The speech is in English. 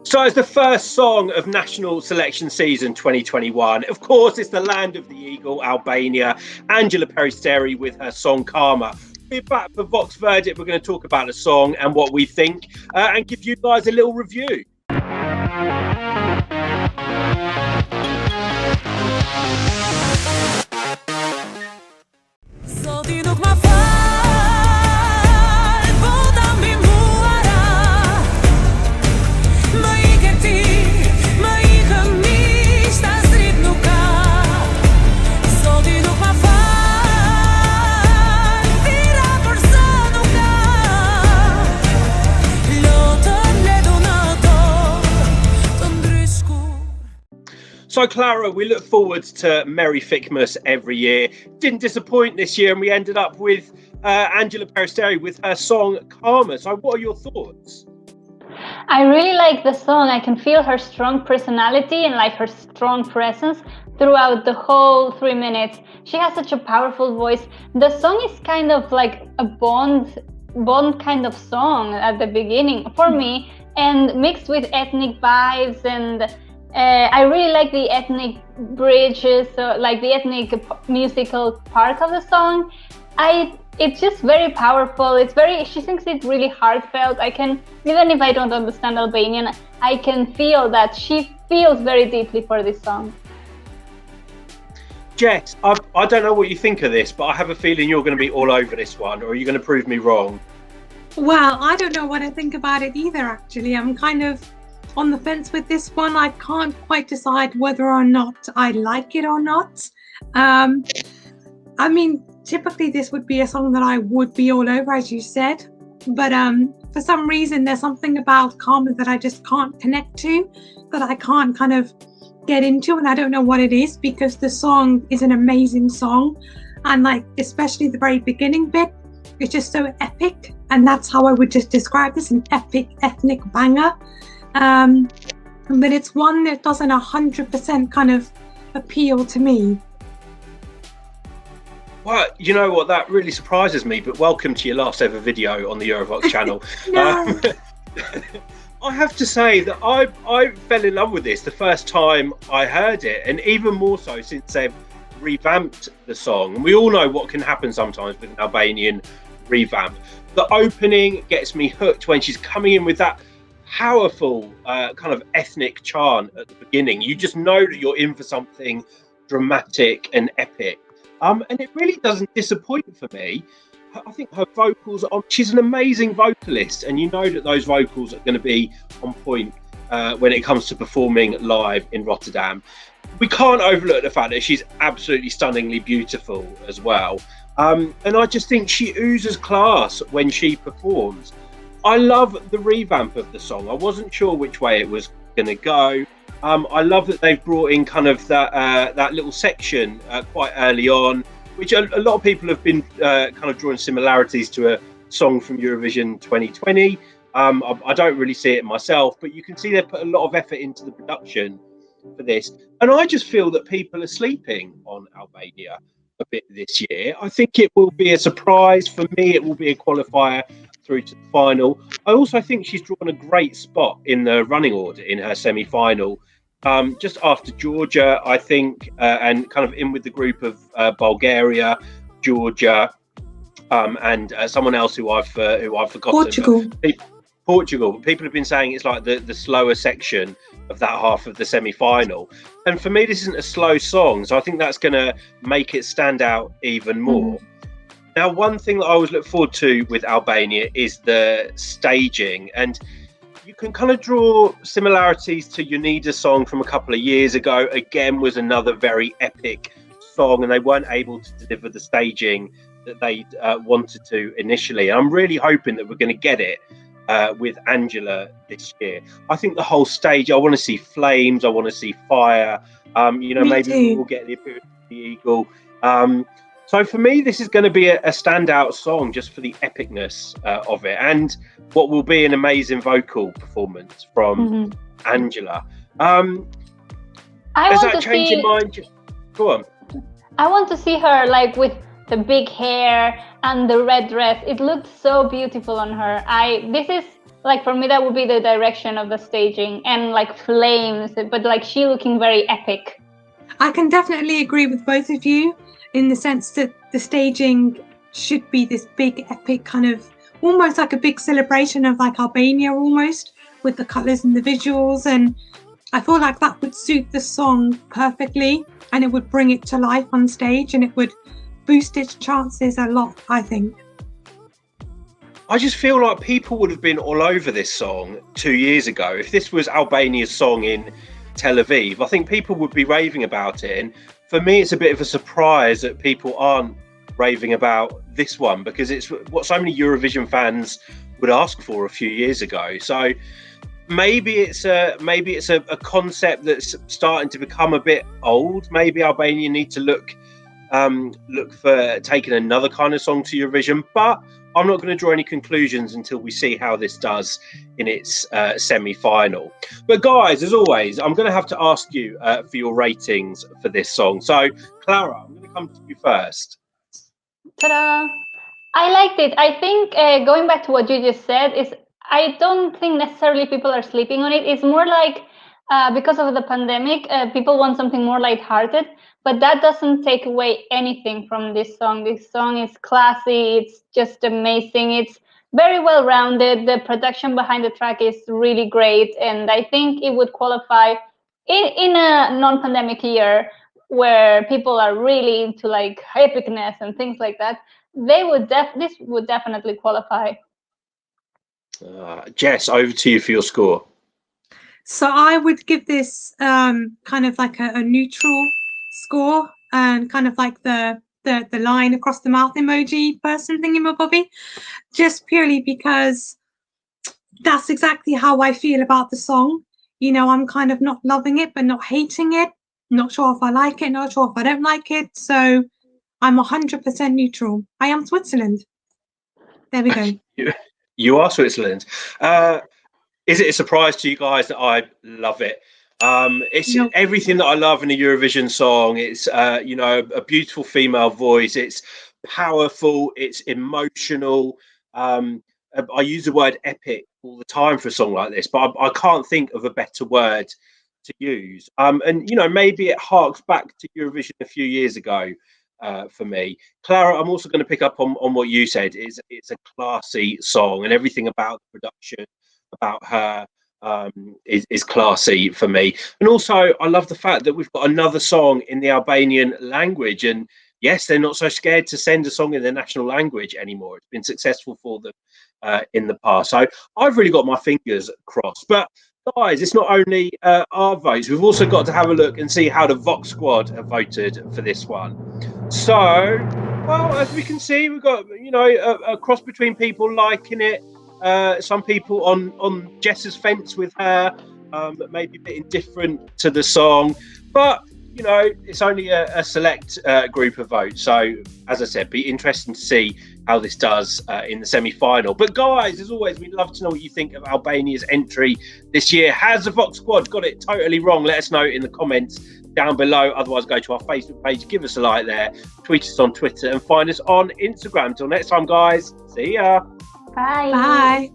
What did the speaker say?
So it's the first song of National Selection Season 2021. Of course, it's the land of the eagle, Albania, Anxhela Peristeri with her song Karma. We're back for Voxx Verdict. We're going to talk about the song and what we think and give you guys a little review. So, Clara, we look forward to Merry Fickmas every year. Didn't disappoint this year, and we ended up with Anxhela Peristeri with her song Karma. So what are your thoughts? I really like the song. I can feel her strong personality and like her strong presence throughout the whole 3 minutes. She has such a powerful voice. The song is kind of like a Bond kind of song at the beginning for me, and mixed with ethnic vibes, and I really like the ethnic bridges, like the ethnic musical part of the song. It's just very powerful. She sings it really heartfelt. Even if I don't understand Albanian, I can feel that she feels very deeply for this song. Jess, I don't know what you think of this, but I have a feeling you're going to be all over this one, or are you going to prove me wrong? Well, I don't know what I think about it either, actually. I'm kind of on the fence with this one. I can't quite decide whether or not I like it or not. I mean, typically this would be a song that I would be all over, as you said, but for some reason there's something about Karma that I just can't connect to, that I can't kind of get into, and I don't know what it is, because the song is an amazing song, and like especially the very beginning bit, it's just so epic, and that's how I would just describe this, an epic ethnic banger. But it's one that doesn't 100% kind of appeal to me. Well, you know what, that really surprises me, but welcome to your last ever video on the Eurovoxx channel. I have to say that I fell in love with this the first time I heard it, and even more so since they've revamped the song. And we all know what can happen sometimes with an Albanian revamp. The opening gets me hooked when she's coming in with that powerful kind of ethnic chant at the beginning. You just know that you're in for something dramatic and epic. And it really doesn't disappoint for me. I think her vocals she's an amazing vocalist, and you know that those vocals are going to be on point when it comes to performing live in Rotterdam. We can't overlook the fact that she's absolutely stunningly beautiful as well. And I just think she oozes class when she performs. I love the revamp of the song. I wasn't sure which way it was going to go. I love that they've brought in kind of that little section quite early on, which a lot of people have been kind of drawing similarities to a song from Eurovision 2020. I don't really see it myself, but you can see they've put a lot of effort into the production for this. And I just feel that people are sleeping on Albania a bit this year. I think it will be a surprise. For me, it will be a qualifier through to the final. I also think she's drawn a great spot in the running order in her semi-final, just after Georgia, I think, and kind of in with the group of Bulgaria, Georgia, and someone else who I've forgotten. Portugal. People have been saying it's like the slower section of that half of the semi-final, and for me, this isn't a slow song, so I think that's going to make it stand out even more. Now, one thing that I always look forward to with Albania is the staging, and you can kind of draw similarities to Unida's song from a couple of years ago. Again, was another very epic song, and they weren't able to deliver the staging that they wanted to initially. And I'm really hoping that we're going to get it with Anxhela this year. I think the whole stage, I want to see flames, I want to see fire. Maybe we'll get the appearance of the eagle. So for me, this is going to be a standout song just for the epicness of it, and what will be an amazing vocal performance from Anxhela. Has that changed your mind? Go on. I want to see her like with the big hair and the red dress. It looked so beautiful on her. This is Like for me, that would be the direction of the staging and like flames, but like she looking very epic. I can definitely agree with both of you in the sense that the staging should be this big epic kind of almost like a big celebration of like Albania almost, with the colours and the visuals, and I feel like that would suit the song perfectly and it would bring it to life on stage and it would boost its chances a lot, I think. I just feel like people would have been all over this song 2 years ago. If this was Albania's song in Tel Aviv, I think people would be raving about it. And for me, it's a bit of a surprise that people aren't raving about this one, because it's what so many Eurovision fans would ask for a few years ago. So maybe it's a concept that's starting to become a bit old. Maybe Albania need to look for taking another kind of song to Eurovision, but I'm not going to draw any conclusions until we see how this does in its semi-final. But guys, as always, I'm going to have to ask you for your ratings for this song. So Clara, I'm going to come to you first. Ta-da! I liked it. I think going back to what you just said, is I don't think necessarily people are sleeping on it. It's more like because of the pandemic, people want something more lighthearted, but that doesn't take away anything from this song. This song is classy. It's just amazing. It's very well rounded. The production behind the track is really great, and I think it would qualify in a non-pandemic year where people are really into like epicness and things like that. This would definitely qualify. Jess, over to you for your score. So I would give this kind of like a neutral score, and kind of like the line across the mouth emoji person thingy-mabobby, just purely because that's exactly how I feel about the song. You know, I'm kind of not loving it, but not hating it. Not sure if I like it, not sure if I don't like it. So I'm 100% neutral. I am Switzerland. There we go. You are Switzerland. Is it a surprise to you guys that I love it? It's everything that I love in a Eurovision song. It's a beautiful female voice. It's powerful. It's emotional. I use the word epic all the time for a song like this, but I can't think of a better word to use. And maybe it harks back to Eurovision a few years ago. For me, Clara, I'm also going to pick up on what you said. It's a classy song, and everything about the production, about her, is classy for me. And also, I love the fact that we've got another song in the Albanian language. And yes, they're not so scared to send a song in their national language anymore. It's been successful for them in the past. So I've really got my fingers crossed. But guys, it's not only our votes. We've also got to have a look and see how the Voxx squad have voted for this one. So, well, as we can see, we've got a cross between people liking it. Some people on Jess's fence with her, maybe a bit indifferent to the song, but it's only a select group of votes. So, as I said, be interesting to see how this does in the semi-final. But guys, as always, we'd love to know what you think of Albania's entry this year. Has the Voxx squad got it totally wrong? Let us know in the comments down below. Otherwise, go to our Facebook page, give us a like there, tweet us on Twitter, and find us on Instagram. Till next time, guys. See ya. Bye. Bye.